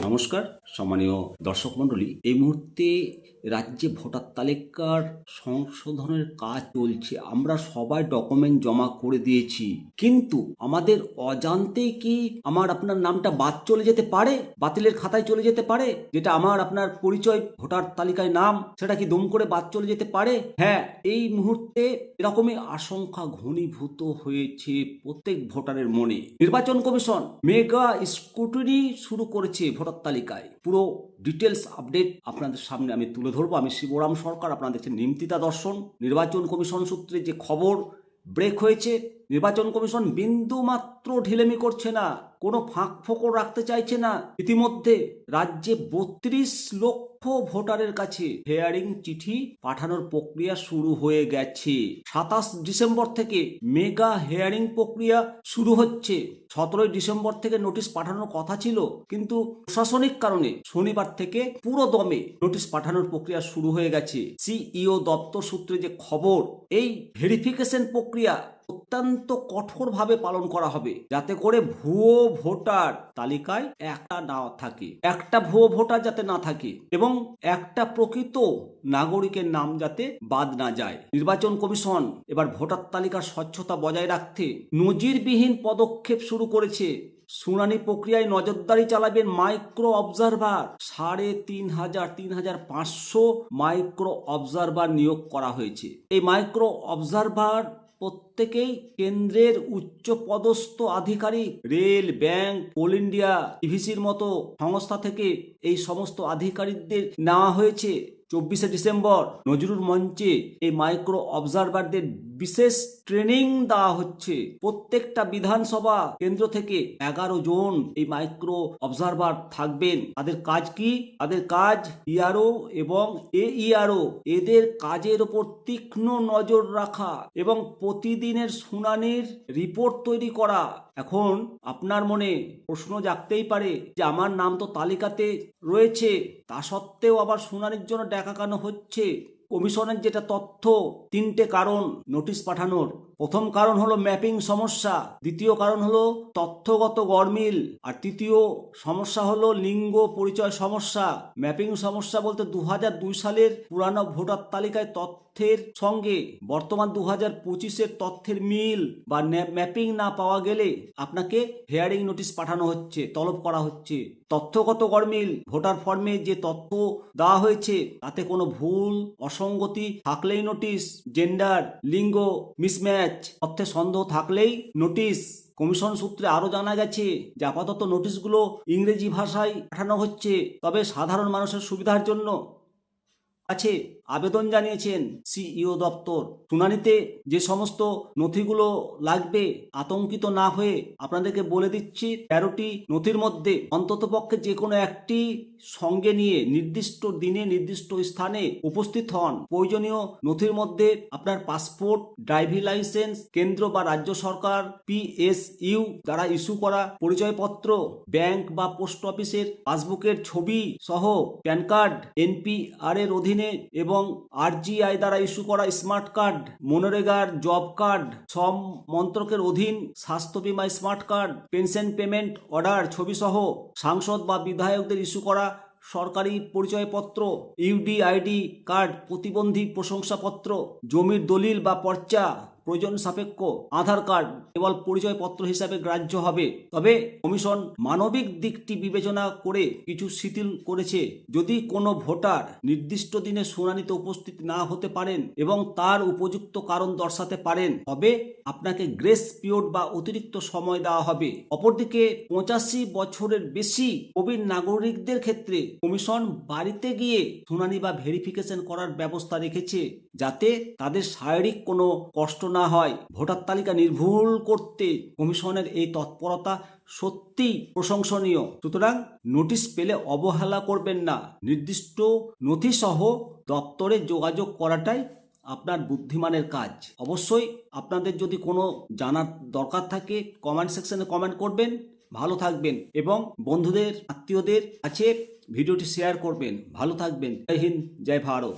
নমস্কার সম্মানীয় দর্শক মণ্ডলী, এই মুহূর্তে রাজ্যে ভোটার তালিকার সংশোধনের কাজ চলছে। আমরা সবাই ডকুমেন্ট জমা করে দিয়েছি, কিন্তু আমাদের অজান্তেই কি আপনার নামটা বাদ চলে যেতে পারে, বাতিলের খাতায় চলে যেতে পারে। যেটা আপনার পরিচয় ভোটার তালিকায় নাম, সেটা কি দুম করে বাদ চলে যেতে পারে। হ্যাঁ, এই মুহূর্তে এরকমই আশঙ্কা ঘনীভূত হয়েছে প্রত্যেক ভোটারের মনে। নির্বাচন কমিশন মেগা স্ক্রুটিনি শুরু করেছে ভোটার তালিকায়। পুরো ডিটেলস আপডেট আপনাদের সামনে আমি তুলে ধরবো। আমি শিবরাম সরকার, আপনারা দেখছেন নিমতিতা দর্শন। নির্বাচন কমিশন সূত্রে যে খবর ব্রেক হয়েছে, নির্বাচন কমিশন বিন্দু মাত্র ঢিলেমি করছে না, কোনো ফাঁক ফোকর রাখতে চাইছে না। ইতিমধ্যে রাজ্যে 32 লক্ষ ভোটারের কাছে হেয়ারিং চিঠি পাঠানোর প্রক্রিয়া শুরু হয়ে গেছে। 27 ডিসেম্বর থেকে মেগা হেয়ারিং প্রক্রিয়া শুরু হচ্ছে। 17 ডিসেম্বর থেকে নোটিশ পাঠানোর কথা ছিল, কিন্তু প্রশাসনিক কারণে শনিবার থেকে পুরো দমে নোটিশ পাঠানোর প্রক্রিয়া শুরু হয়ে গেছে। সিইও দপ্তর সূত্রে যে খবর, এই ভেরিফিকেশন প্রক্রিয়া অত্যন্ত কঠোরভাবে পালন করা হবে, যাতে করে ভুয়ো ভোটার তালিকায় একটা ভুয়ো ভোটার যাতে না থাকে এবং একটা প্রকৃত নাগরিকের নাম যাতে বাদ না যায়। নির্বাচন কমিশন এবার ভোটার তালিকার স্বচ্ছতা বজায় রাখতে নজিরবিহীন পদক্ষেপ শুরু করেছে। শুনানি প্রক্রিয়ায় নজরদারি চালাবেন মাইক্রো অবজারভার। 3,500 মাইক্রো অবজারভার নিয়োগ করা হয়েছে। এই মাইক্রো অবজারভার প্রত্যেকেই কেন্দ্রের উচ্চ পদস্থ আধিকারিক। রেল, ব্যাংক, কোল ইন্ডিয়া, ইভিসির মতো সংস্থা থেকে এই সমস্ত আধিকারিকদের নেওয়া হয়েছে। 24 ডিসেম্বর নজরুল মঞ্চে এই মাইক্রো অবজারভারদের বিশেষ ট্রেনিং দেওয়া হচ্ছে। প্রত্যেকটা বিধানসভা কেন্দ্র থেকে 11 জন এই মাইক্রো অবজারভার থাকবেন। তাদের কাজ কি? তাদের কাজ ইআরও এবং এইআরও এদের কাজের ওপর তীক্ষ্ণ নজর রাখা এবং প্রতিদিনের শুনানির রিপোর্ট তৈরি করা। এখন আপনার মনে প্রশ্ন জাগতেই পারে যে আমার নাম তো তালিকাতে রয়েছে, তা সত্ত্বেও আবার শুনানির জন্য ডাকা কেন হচ্ছে। কমিশনের যেটা তথ্য, 3টে কারণ নোটিশ পাঠানোর। প্রথম কারণ হলো ম্যাপিং সমস্যা, দ্বিতীয় কারণ হলো তথ্যগত গরমিল, আর তৃতীয় সমস্যা হলো লিঙ্গ পরিচয় সমস্যা। ম্যাপিং সমস্যা বলতে 2002 সালের পুরানো ভোটার তালিকায় তথ্যের সঙ্গে বর্তমান 2025-এর তথ্যের মিল বা ম্যাপিং না পাওয়া গেলে আপনাকে হেয়ারিং নোটিশ পাঠানো হচ্ছে, তলব করা হচ্ছে। তথ্যগত গরমিল, ভোটার ফর্মে যে তথ্য দেওয়া হয়েছে তাতে কোনো ভুল অসঙ্গতি থাকলেই নোটিশ। জেন্ডার, লিঙ্গ মিসম্যাচ, তথ্যে সন্দেহ থাকলেই নোটিশ। কমিশন সূত্রে আরো জানা গেছে যে আপাতত নোটিশগুলো ইংরেজি ভাষায় পাঠানো হচ্ছে, তবে সাধারণ মানুষের সুবিধার জন্য আছে আবেদন জানিয়েছেন সিইও দপ্তর। শুনানিতে যে সমস্ত নথিগুলো লাগবে, আতঙ্কিত না হয়ে আপনাদেরকে বলে দিচ্ছি, 13টি নথির মধ্যে অন্ততপক্ষে যে কোনো একটি সঙ্গে নিয়ে নির্দিষ্ট দিনে নির্দিষ্ট স্থানে উপস্থিত হন। প্রয়োজনীয় নথির মধ্যে আপনার পাসপোর্ট, ড্রাইভিং লাইসেন্স, কেন্দ্র বা রাজ্য সরকার PSU দ্বারা ইস্যু করা পরিচয়পত্র, ব্যাংক বা পোস্ট অফিসের পাসবুকের ছবি সহ প্যান কার্ড, NPR এর অধীনে এবং RGI দ্বারা ইস্যু করা স্মার্ট কার্ড, মনরেগার জব কার্ড, শ্রম মন্ত্রকের অধীন স্বাস্থ্য বীমা smart card, pension payment order ছবি সহ সাংসদ বা বিধায়কদের ইস্যু করা সরকারি পরিচয়পত্র, UDID কার্ড, প্রতিবন্ধী প্রশংসাপত্র, জমির দলিল বা পর্চা প্রয়োজন সাপেক্ষ, আধার কার্ড কেবল পরিচয়পত্র হিসাবে গ্রাহ্য হবে। তবে কমিশন মানবিক দিকটি বিবেচনা করে কিছু শিথিল করেছে। যদি কোনো ভোটার নির্দিষ্ট দিনে শুনানিতে উপস্থিত না হতে পারেন এবং তার উপযুক্ত কারণ দর্শাতে পারেন, তবে আপনাকে গ্রেস পিরিয়ড বা অতিরিক্ত সময় দেওয়া হবে। অপরদিকে 85 বছরের বেশি প্রবীণ নাগরিকদের ক্ষেত্রে কমিশন বাড়িতে গিয়ে শুনানি বা ভেরিফিকেশন করার ব্যবস্থা রেখেছে, যাতে তাদের শারীরিক কোনো কষ্ট না হয়। ভোটার তালিকা নির্ভুল করতে কমিশনের এই তৎপরতা সত্যি প্রশংসনীয়। সুতরাং নোটিশ পেলে অবহেলা করবেন না। নির্দিষ্ট নথি সহ দপ্তরে যোগাযোগ করাটাই আপনার বুদ্ধিমানের কাজ। অবশ্যই আপনাদের যদি কোনো জানার দরকার থাকে কমেন্ট সেকশনে কমেন্ট করবেন। ভালো থাকবেন এবং বন্ধুদের, আত্মীয়দের কাছে ভিডিওটি শেয়ার করবেন। ভালো থাকবেন। জয় হিন্দ, জয় ভারত।